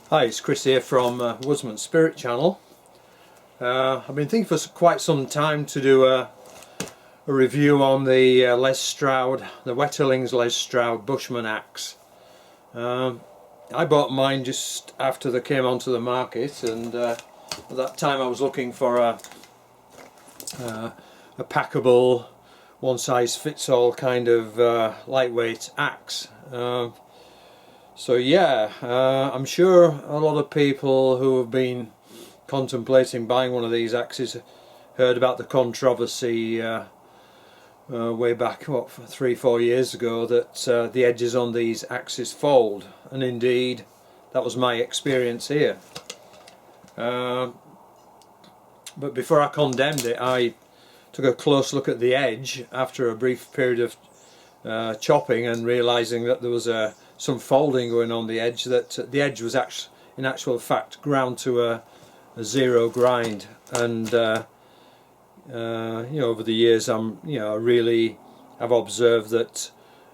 Hi, it's Chris here from Woodsman Spirit Channel. I've been thinking for quite some time to do a review on the Stroud, the Wetterlings Stroud Bushman Axe. I bought mine just after they came onto the market, and at that time I was looking for a packable, one-size-fits-all kind of lightweight axe. So yeah, I'm sure a lot of people who have been contemplating buying one of these axes heard about the controversy way back, what, 3-4 years ago, that the edges on these axes fold, and indeed that was my experience here. But before I condemned it, I took a close look at the edge after a brief period of chopping and realising that there was some folding going on the edge, that the edge was in actual fact ground to a zero grind. And over the years I really have observed that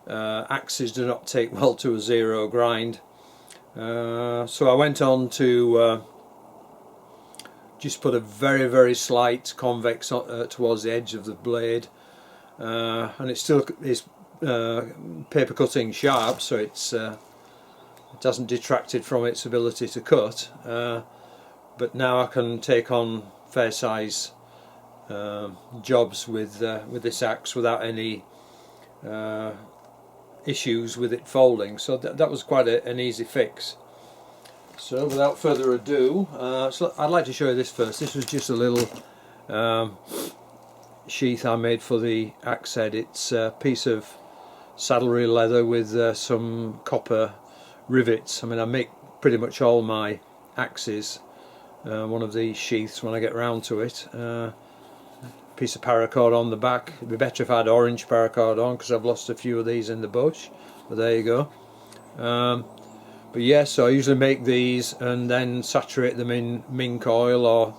axes do not take well to a zero grind. So I went on to just put a very slight convex towards the edge of the blade, and it still is paper cutting sharp, so it hasn't detracted from its ability to cut, but now I can take on fair size jobs with this axe without any issues with it folding. So that was quite an easy fix. So without further ado, so I'd like to show you this first. This was just a little sheath I made for the axe head. It's a piece of saddlery leather with some copper rivets. I mean, I make pretty much all my axes one of these sheaths when I get round to it. Piece of paracord on the back. It'd be better if I had orange paracord on, because I've lost a few of these in the bush, but there you go. But yeah, so I usually make these and then saturate them in mink oil or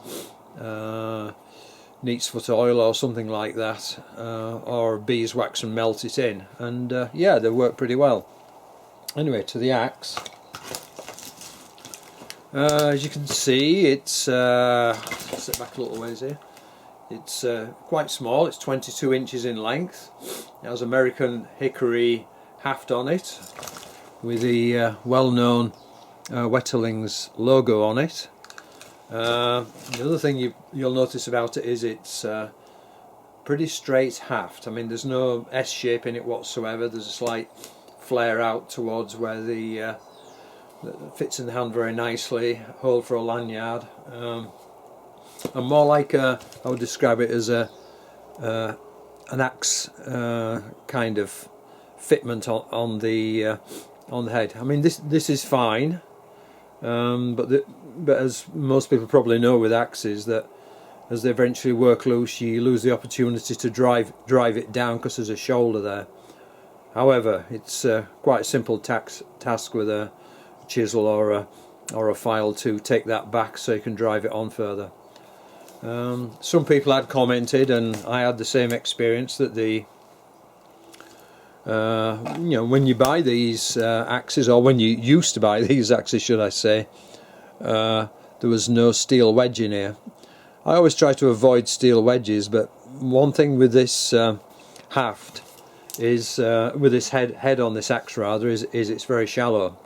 neat's foot oil or something like that, or beeswax, and melt it in, and yeah, they work pretty well. Anyway, to the axe. As you can see, it's sit back a little ways here. It's quite small. It's 22 inches in length. It has American hickory haft on it with the well-known Wetterlings logo on it. The other thing you'll notice about it is it's pretty straight haft. I mean, there's no S shape in it whatsoever. There's a slight flare out towards where the fits in the hand very nicely, hole for a lanyard, and more like I would describe it as an axe kind of fitment on the head. I mean, this is fine, but as most people probably know with axes, that as they eventually work loose, you lose the opportunity to drive it down because there's a shoulder there. However, it's quite a simple task with a chisel or a file to take that back so you can drive it on further. Some people had commented, and I had the same experience, that the when you buy these axes, or when you used to buy these axes, should I say, there was no steel wedge in here. I always try to avoid steel wedges, but one thing with this haft is, with this head on this axe rather, is it's very shallow.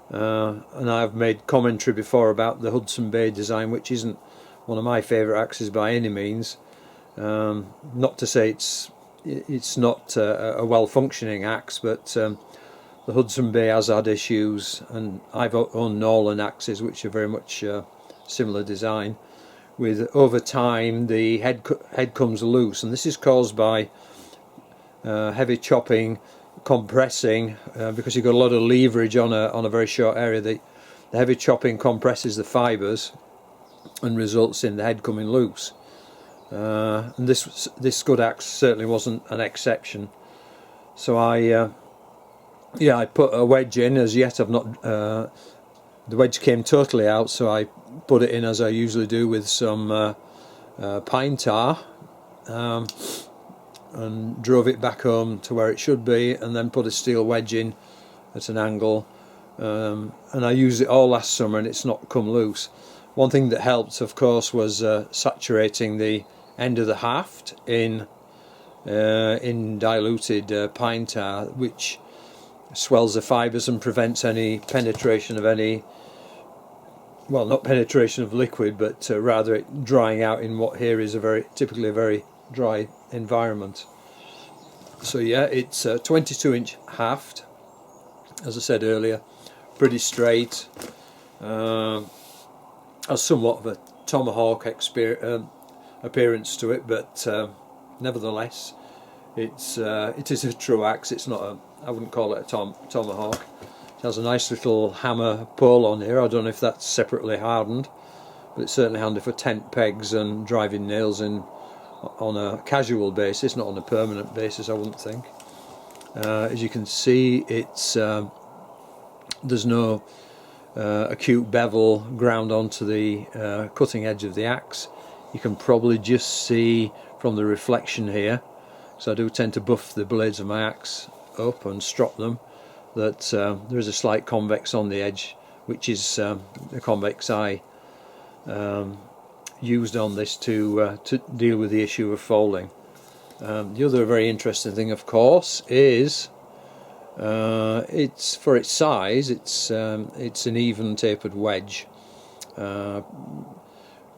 And I've made commentary before about the Hudson Bay design, which isn't one of my favourite axes by any means. Not to say it's not a well-functioning axe, but the Hudson Bay has had issues, and I've owned Norland axes which are very much similar design, with over time the head comes loose, and this is caused by heavy chopping, compressing, because you've got a lot of leverage on a very short area. The heavy chopping compresses the fibres and results in the head coming loose. And this good axe certainly wasn't an exception. So I put a wedge in. As yet I've not, the wedge came totally out, so I put it in as I usually do, with some pine tar, and drove it back home to where it should be, and then put a steel wedge in at an angle and I used it all last summer and it's not come loose. One thing that helped, of course, was saturating the end of the haft in diluted pine tar, which swells the fibres and prevents any penetration of any, well, not penetration of liquid, but rather it drying out in what here is typically a very dry environment. So yeah, it's a 22-inch haft, as I said earlier, pretty straight, has somewhat of a tomahawk appearance to it, but nevertheless it is a true axe. It's not a, I wouldn't call it a tomahawk. It has a nice little hammer pole on here. I don't know if that's separately hardened, but it's certainly handy for tent pegs and driving nails in on a casual basis, not on a permanent basis, I wouldn't think. As you can see, it's there's no acute bevel ground onto the cutting edge of the axe. You can probably just see from the reflection here, so I do tend to buff the blades of my axe up and strop them, that there is a slight convex on the edge, which is the convex eye used on this to deal with the issue of folding. The other very interesting thing, of course, is it's, for its size, it's an even tapered wedge,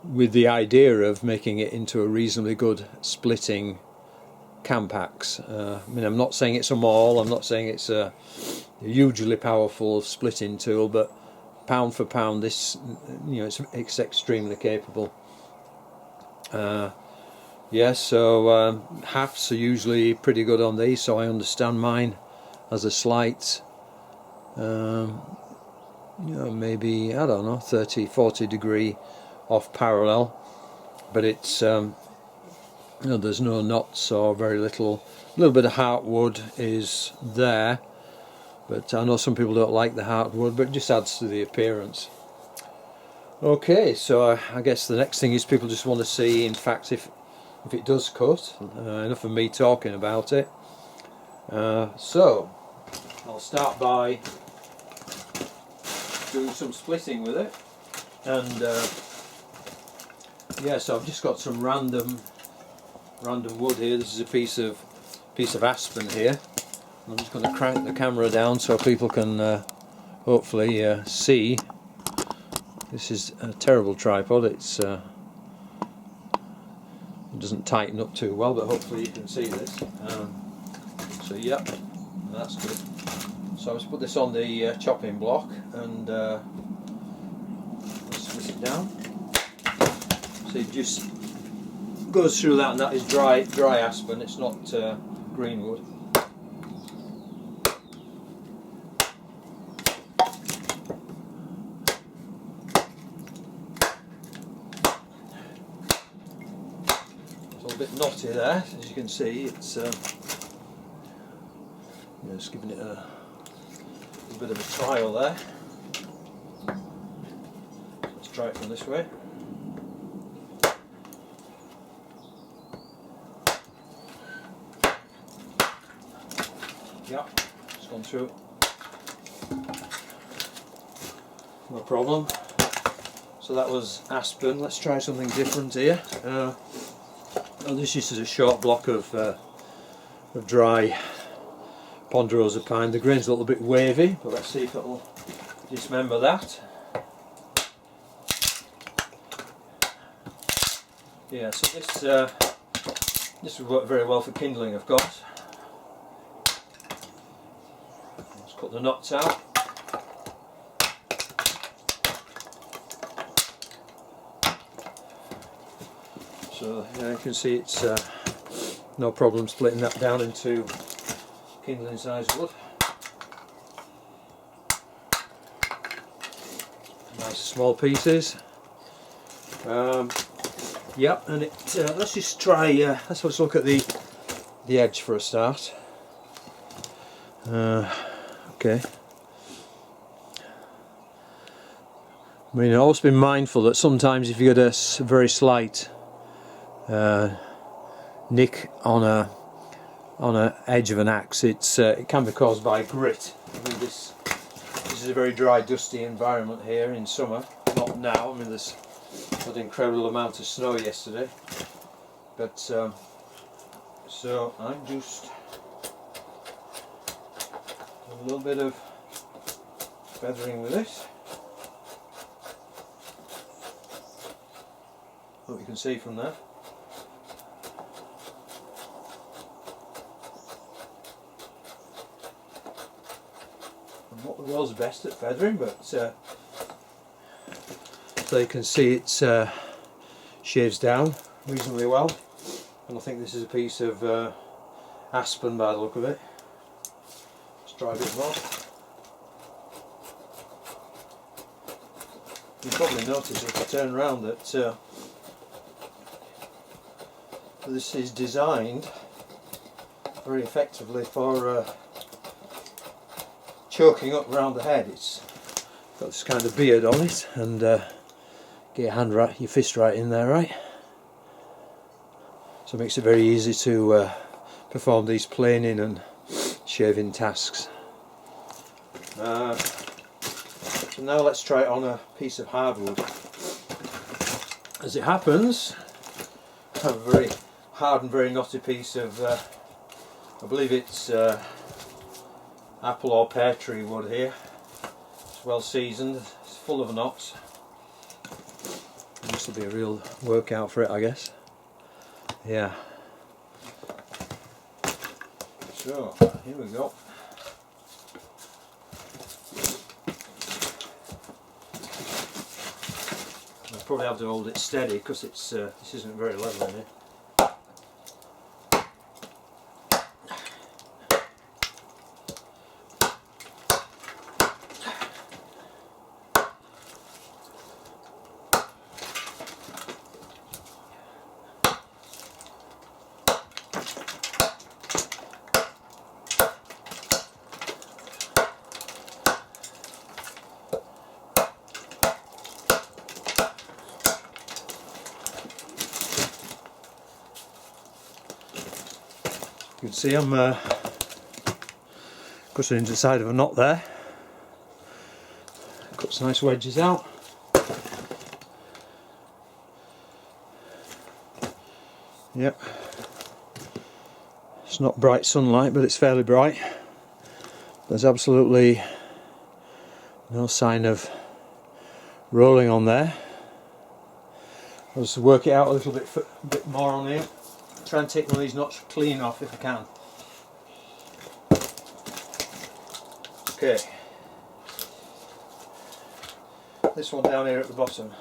with the idea of making it into a reasonably good splitting camp axe. I mean, I'm not saying it's a maul, I'm not saying it's a hugely powerful splitting tool, but pound for pound, this, you know, it's extremely capable. Yeah, so halves are usually pretty good on these, so I understand mine has a slight, you know, maybe, I don't know, 30-40 degree off parallel, but it's you know, there's no knots or very little. A little bit of heartwood is there, but I know some people don't like the heartwood, but it just adds to the appearance. Okay, so I guess the next thing is people just want to see, in fact, if it does cut. Enough of me talking about it. So I'll start by doing some splitting with it, and yeah, so I've just got some random wood here. This is a piece of aspen here. I'm just going to crank the camera down so people can hopefully see. This is a terrible tripod. It doesn't tighten up too well, but hopefully you can see this. So yep, that's good. So I'll just put this on the chopping block and split it down. So it just goes through that, and that is dry aspen. It's not green wood. It's a bit knotty there, as you can see. It's just giving it a bit of a trial there. Let's try it from this way. Yeah, it's gone through. No problem. So that was aspen. Let's try something different here. This is a short block of dry ponderosa pine. The grain's a little bit wavy, but let's see if it'll dismember that. Yeah, so this would work very well for kindling, of course. Let's cut the knots out. So yeah, you can see it's no problem splitting that down into kindling size wood. Nice small pieces. Yep, and let's just try. Let's look at the edge for a start. Okay. I mean, I've always been mindful that sometimes if you get a very slight nick on a edge of an axe, it can be caused by grit. I mean, this this is a very dry, dusty environment here in summer. Not now, I mean there's an incredible amount of snow yesterday. But so I'm just a little bit of feathering with this. Hope you can see from there. I'm not the world's best at feathering, but so you can see it shaves down reasonably well. And I think this is a piece of aspen by the look of it. Let's try a bit more. You probably notice if I turn around that this is designed very effectively for choking up around the head. It's got this kind of beard on it, and get your fist right in there, right? So it makes it very easy to perform these planing and shaving tasks. So now let's try it on a piece of hardwood. As it happens, I have a very hard and very knotty piece of, I believe it's apple or pear tree wood here. It's well seasoned, it's full of knots. This will be a real workout for it, I guess. Yeah. So, here we go. I'll probably have to hold it steady because it's this isn't very level in here. You can see I'm cutting into the side of a knot there. Cut some nice wedges out. Yep. It's not bright sunlight, but it's fairly bright. There's absolutely no sign of rolling on there. I'll just work it out a little bit more on here. Try and take one of these knots clean off if I can. Okay. This one down here at the bottom.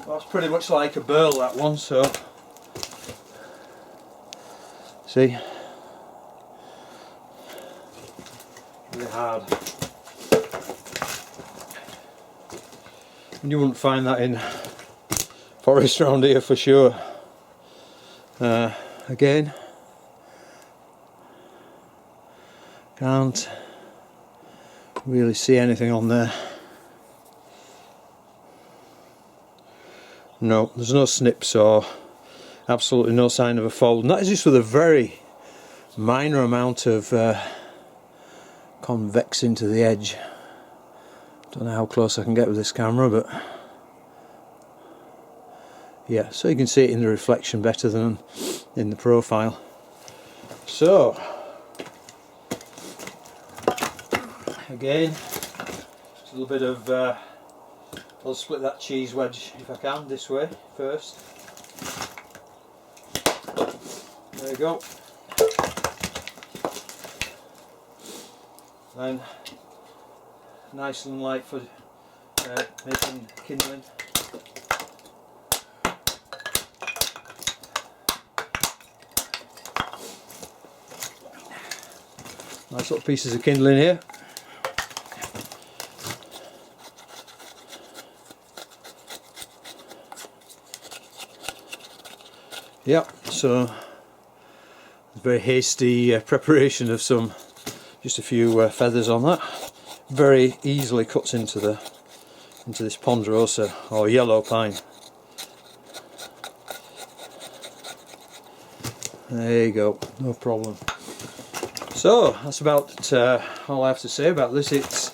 Well, that's pretty much like a burl, that one, so see? Really hard. And you wouldn't find that in forest around here for sure. Again, can't really see anything on there. No, there's no snips or absolutely no sign of a fold, and that is just with a very minor amount of convex into the edge. Don't know how close I can get with this camera, but yeah, so you can see it in the reflection better than in the profile. So again, just a little bit of I'll split that cheese wedge if I can this way first. There you go. And nice and light for making kindling. Nice little pieces of kindling here. Yep, so very hasty preparation of just a few feathers on that. very easily cuts into this ponderosa or yellow pine. There you go, no problem. So that's about all I have to say about this. It's,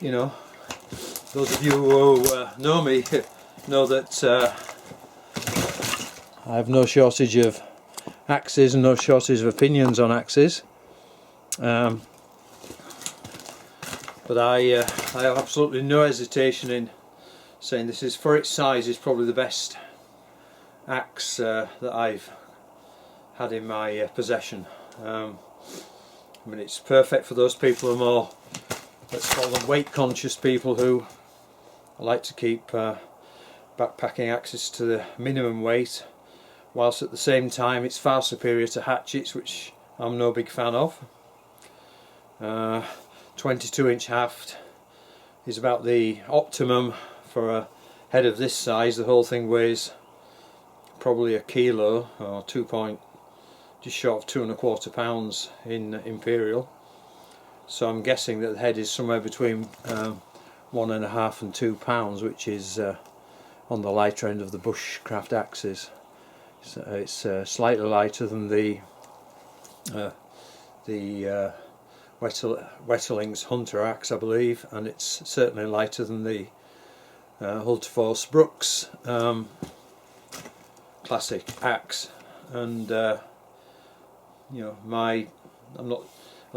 you know, those of you who know me know that I have no shortage of axes and no shortage of opinions on axes. But I have absolutely no hesitation in saying this is, for its size, is probably the best axe that I've had in my possession. I mean, it's perfect for those people who are more, let's call them, weight conscious people who like to keep backpacking axes to the minimum weight, whilst at the same time it's far superior to hatchets, which I'm no big fan of. 22-inch haft is about the optimum for a head of this size. The whole thing weighs probably a kilo, or just short of 2¼ pounds in imperial. So I'm guessing that the head is somewhere between 1½ and 2 pounds, which is on the lighter end of the bushcraft axes. So it's slightly lighter than the Wetterlings hunter axe, I believe, and it's certainly lighter than the Hultafors Brooks classic axe. And you know, I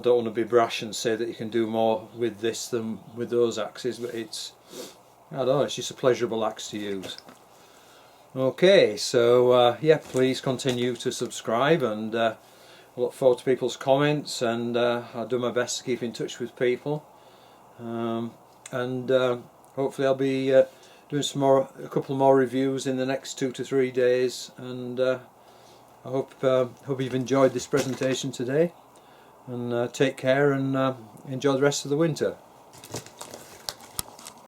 don't want to be brash and say that you can do more with this than with those axes, but it's, I don't know, it's just a pleasurable axe to use. Okay, so yeah, please continue to subscribe, and I look forward to people's comments, and I'll do my best to keep in touch with people, and hopefully I'll be doing a couple more reviews in the next 2 to 3 days, and I hope you've enjoyed this presentation today, and take care, and enjoy the rest of the winter.